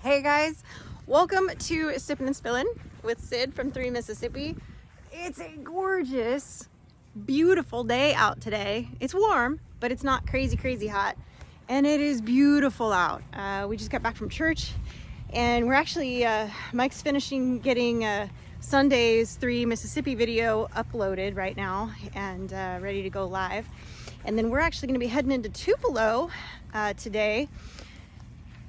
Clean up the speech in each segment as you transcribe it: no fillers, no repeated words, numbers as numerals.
Hey guys, welcome to Sippin' and Spillin' with Sid from 3 Mississippi. It's a gorgeous, beautiful day out today. It's warm, but it's not crazy hot, and it is beautiful out. We just got back from church, and we're actually, Mike's finishing getting Sunday's 3 Mississippi video uploaded right now and ready to go live. And then we're actually going to be heading into Tupelo today,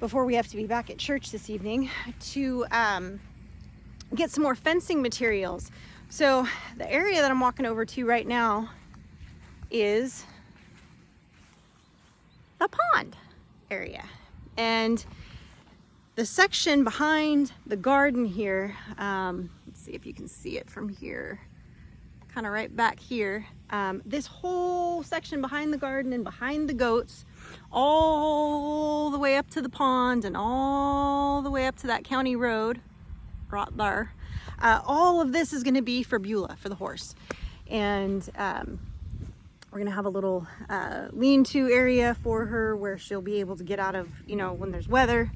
before we have to be back at church this evening, to get some more fencing materials. So the area that I'm walking over to right now is the pond area. And the section behind the garden here, let's see if you can see it from here, kind of right back here. This whole section behind the garden and behind the goats, all the way up to the pond and all the way up to that county road right there. All of this is going to be for Beulah, for the horse. And we're going to have a little lean-to area for her where she'll be able to get out of, when there's weather,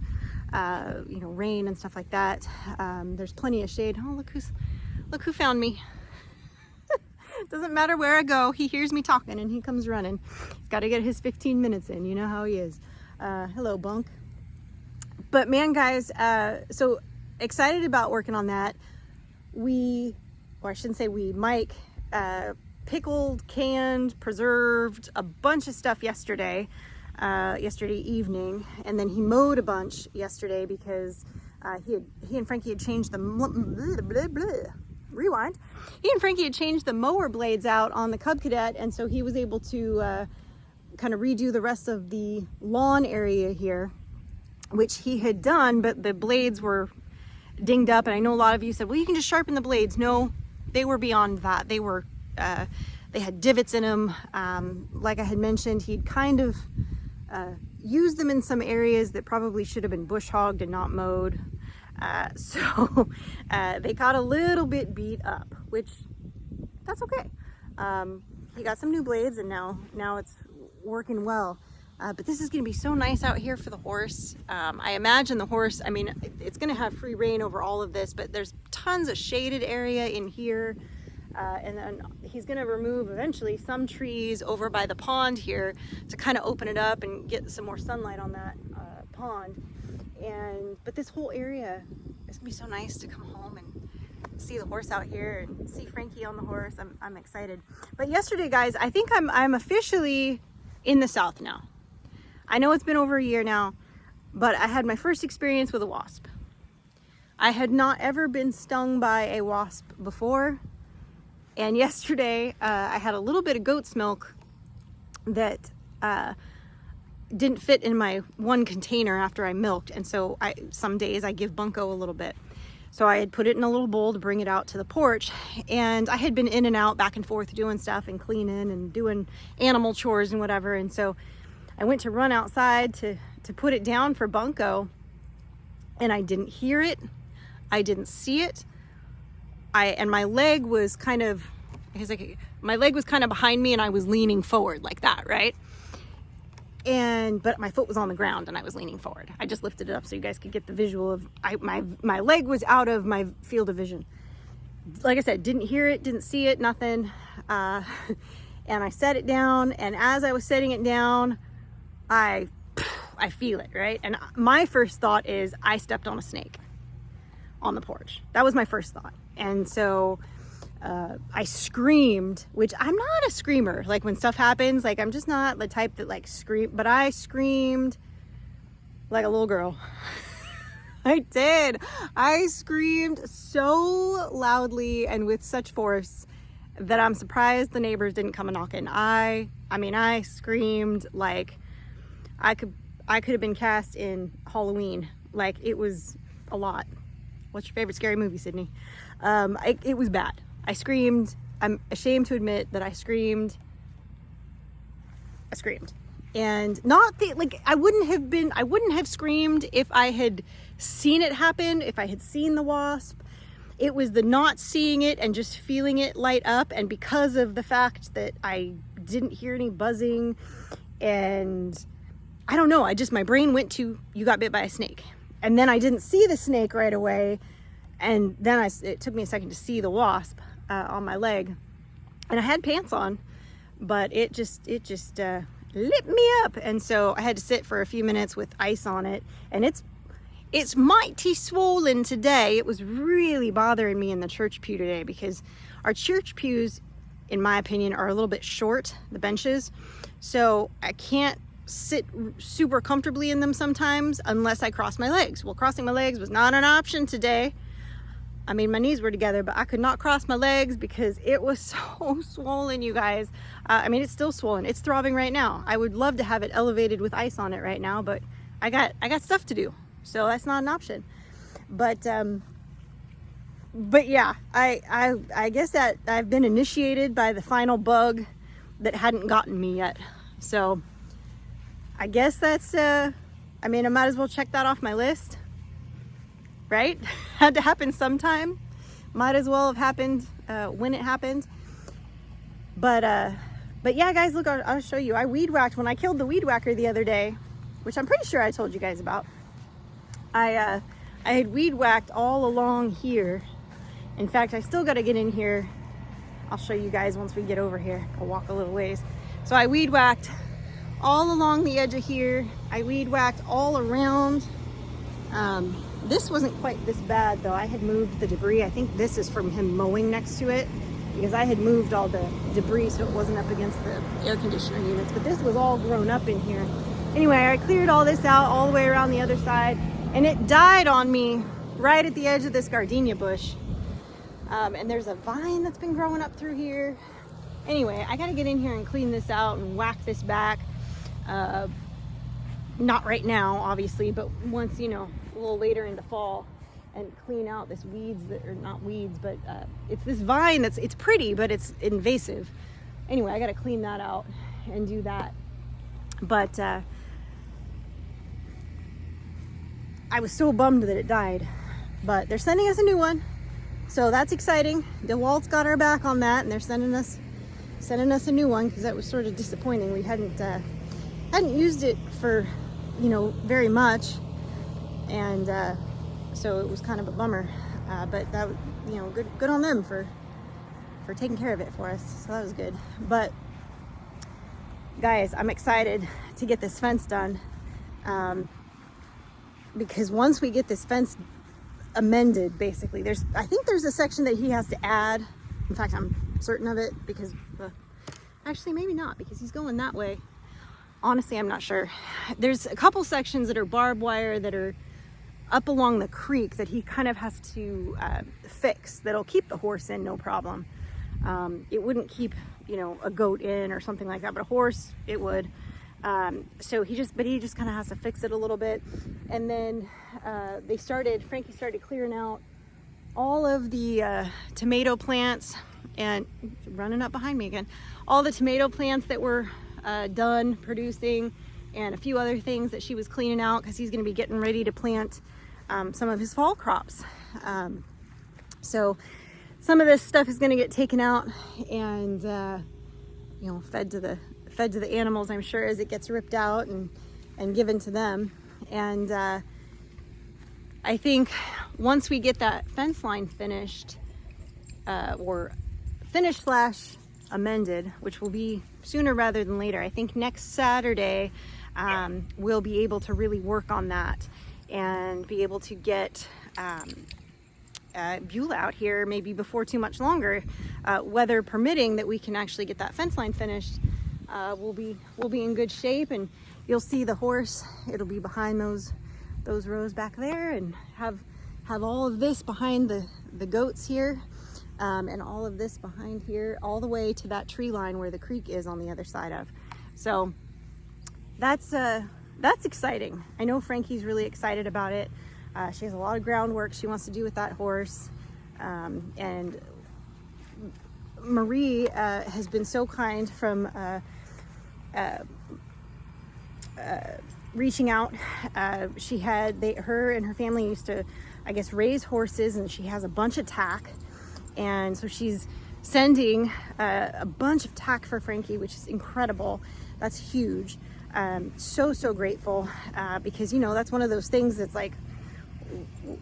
rain and stuff like that. There's plenty of shade. Oh, look who found me. Doesn't matter where I go, he hears me talking and he comes running. He's got to get his 15 minutes in. You know how he is. Hello, Bunk. But man, guys, so excited about working on that. Mike pickled, canned, preserved a bunch of stuff yesterday evening, and then he mowed a bunch yesterday because he and Frankie had changed the rewind. He and Frankie had changed the mower blades out on the Cub Cadet, and so he was able to kind of redo the rest of the lawn area here, which he had done, but the blades were dinged up. And I know a lot of you said, well, you can just sharpen the blades. No, they were beyond that. They were they had divots in them. Like I had mentioned, he'd kind of used them in some areas that probably should have been bush hogged and not mowed. So they got a little bit beat up, which that's okay. He got some new blades and now it's working well. But this is going to be so nice out here for the horse. I imagine the horse, it's going to have free reign over all of this, but there's tons of shaded area in here. And then he's going to remove eventually some trees over by the pond here to kind of open it up and get some more sunlight on that pond. But this whole area is gonna be so nice to come home and see the horse out here and see Frankie on the horse. I'm excited. But yesterday, guys, I think I'm officially in the South now. I know it's been over a year now, but I had my first experience with a wasp. I had not ever been stung by a wasp before, and yesterday I had a little bit of goat's milk that didn't fit in my one container after I milked, and so some days I give Bunko a little bit. So I had put it in a little bowl to bring it out to the porch, and I had been in and out, back and forth, doing stuff and cleaning and doing animal chores and whatever, and so I went to run outside to put it down for Bunko, and I didn't hear it, I didn't see it, and my leg was kind of, my leg was kind of behind me and I was leaning forward like that, right? But my foot was on the ground and I was leaning forward. I just lifted it up so you guys could get the visual of my leg was out of my field of vision. Like I said, didn't hear it, didn't see it, nothing. And I set it down, and as I was setting it down, I feel it, right? And my first thought is I stepped on a snake on the porch. That was my first thought. And so I screamed, which I'm not a screamer. Like when stuff happens, like I'm just not the type that like scream, but I screamed like a little girl. I did. I screamed so loudly and with such force that I'm surprised the neighbors didn't come a knocking. I screamed like I could have been cast in Halloween. Like it was a lot. What's your favorite scary movie, Sydney? It was bad. I screamed. I'm ashamed to admit that I screamed. And I wouldn't have screamed if I had seen it happen, if I had seen the wasp. It was the not seeing it and just feeling it light up, and because of the fact that I didn't hear any buzzing, and I don't know, my brain went to, you got bit by a snake. and then I didn't see the snake right away. And then it took me a second to see the wasp on my leg. And I had pants on, but it just lit me up. And so I had to sit for a few minutes with ice on it. And it's mighty swollen today. It was really bothering me in the church pew today because our church pews, in my opinion, are a little bit short, the benches. So I can't sit super comfortably in them sometimes unless I cross my legs. Well, crossing my legs was not an option today. I mean, my knees were together, but I could not cross my legs because it was so swollen, you guys. I mean, it's still swollen. It's throbbing right now. I would love to have it elevated with ice on it right now, but I got stuff to do, so that's not an option. But yeah, I guess that I've been initiated by the final bug that hadn't gotten me yet. So I guess that's, I mean, I might as well check that off my list. Right? Had to happen sometime. Might as well have happened when it happened. But yeah, guys, look, I'll show you. I weed whacked when I killed the weed whacker the other day, which I'm pretty sure I told you guys about. I had weed whacked all along here. In fact, I still got to get in here. I'll show you guys once we get over here. I'll walk a little ways. So I weed whacked all along the edge of here. I weed whacked all around. This wasn't quite this bad though. I had moved the debris. I think this is from him mowing next to it because I had moved all the debris so it wasn't up against the air conditioner units, but this was all grown up in here. Anyway, I cleared all this out all the way around the other side and it died on me right at the edge of this gardenia bush. And there's a vine that's been growing up through here. Anyway, I gotta get in here and clean this out and whack this back. Not right now, obviously, but once, you know, a little later in the fall, and clean out this weeds that are not weeds, but it's this vine it's pretty, but it's invasive. Anyway, I got to clean that out and do that. But I was so bummed that it died, but they're sending us a new one, so that's exciting. DeWalt's got our back on that, and they're sending us a new one because that was sort of disappointing. We hadn't used it for, you know, very much. And so it was kind of a bummer, but that, you know, good on them for taking care of it for us. So that was good. But guys, I'm excited to get this fence done, because once we get this fence amended, basically, I think there's a section that he has to add. In fact, I'm certain of it because, actually maybe not, because he's going that way. Honestly, I'm not sure. There's a couple sections that are barbed wire that are up along the creek that he kind of has to fix, that'll keep the horse in, no problem. It wouldn't keep, you know, a goat in or something like that, but a horse, it would. So he just kind of has to fix it a little bit. And then Frankie started clearing out all of the tomato plants, and running up behind me again, all the tomato plants that were done producing, and a few other things that she was cleaning out because he's going to be getting ready to plant some of his fall crops. So some of this stuff is going to get taken out and you know, fed to the animals, I'm sure, as it gets ripped out and given to them. And I think once we get that fence line finished, or finished / amended, which will be sooner rather than later, I think next Saturday, we'll be able to really work on that and be able to get Beulah out here maybe before too much longer, weather permitting, that we can actually get that fence line finished. We'll be in good shape, and you'll see the horse. It'll be behind those rows back there, and have all of this behind the goats here, and all of this behind here, all the way to that tree line where the creek is on the other side of. So that's exciting. I know Frankie's really excited about it. She has a lot of groundwork she wants to do with that horse, and Marie has been so kind from reaching out. Her and her family used to, I guess, raise horses, and she has a bunch of tack, and so she's sending a bunch of tack for Frankie, which is incredible. That's huge. So grateful, because, you know, that's one of those things that's like,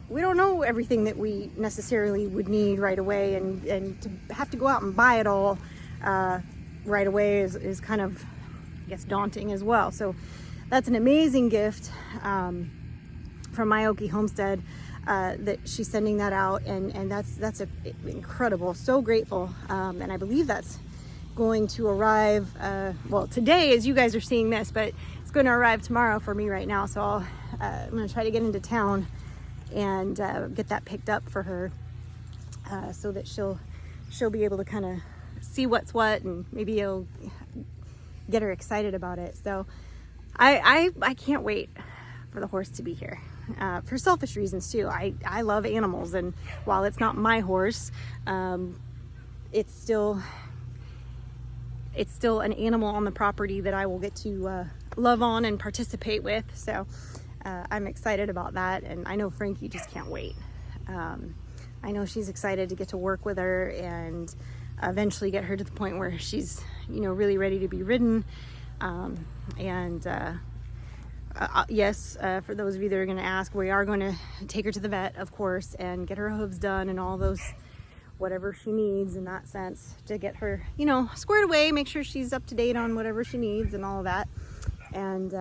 we don't know everything that we necessarily would need right away, and to have to go out and buy it all right away is kind of, I guess, daunting as well. So that's an amazing gift from Myoki Homestead that she's sending that out, and that's incredible. So grateful, and I believe that's going to arrive well today as you guys are seeing this, but it's going to arrive tomorrow for me right now. So I'm going to try to get into town and get that picked up for her, so that she'll be able to kind of see what's what, and maybe it'll get her excited about it. So I can't wait for the horse to be here, for selfish reasons too. I love animals, and while it's not my horse, it's still an animal on the property that I will get to love on and participate with. So I'm excited about that, and I know Frankie just can't wait. I know she's excited to get to work with her and eventually get her to the point where she's, really ready to be ridden. Yes, for those of you that are going to ask, we are going to take her to the vet, of course, and get her hooves done and all those, whatever she needs in that sense, to get her, squared away, make sure she's up to date on whatever she needs and all of that, and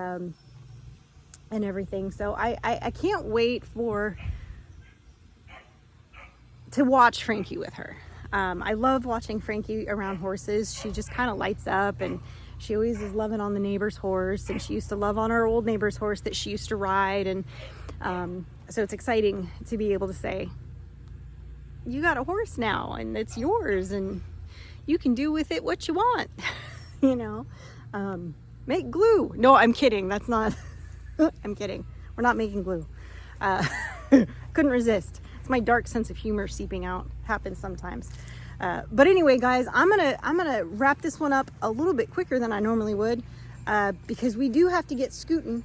everything. So I can't wait to watch Frankie with her. I love watching Frankie around horses. She just kind of lights up, and she always is loving on the neighbor's horse, and she used to love on our old neighbor's horse that she used to ride. And so it's exciting to be able to say, you got a horse now, and it's yours, and you can do with it what you want. Make glue. No, I'm kidding. That's not, I'm kidding. We're not making glue. Couldn't resist. It's my dark sense of humor seeping out. Happens sometimes. But anyway, guys, I'm gonna wrap this one up a little bit quicker than I normally would, because we do have to get scooting.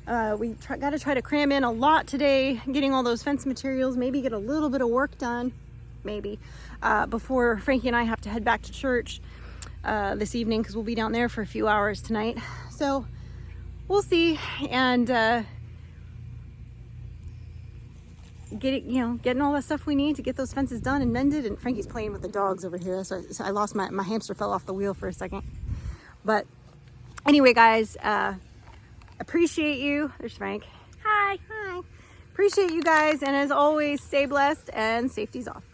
We got to try to cram in a lot today, getting all those fence materials, maybe get a little bit of work done, maybe, before Frankie and I have to head back to church this evening, because we'll be down there for a few hours tonight. So we'll see, and getting all that stuff we need to get those fences done and mended. And Frankie's playing with the dogs over here, so I lost my hamster fell off the wheel for a second. But anyway, guys, appreciate you. There's Frank. Hi. Appreciate you guys, and as always, stay blessed and safety's off.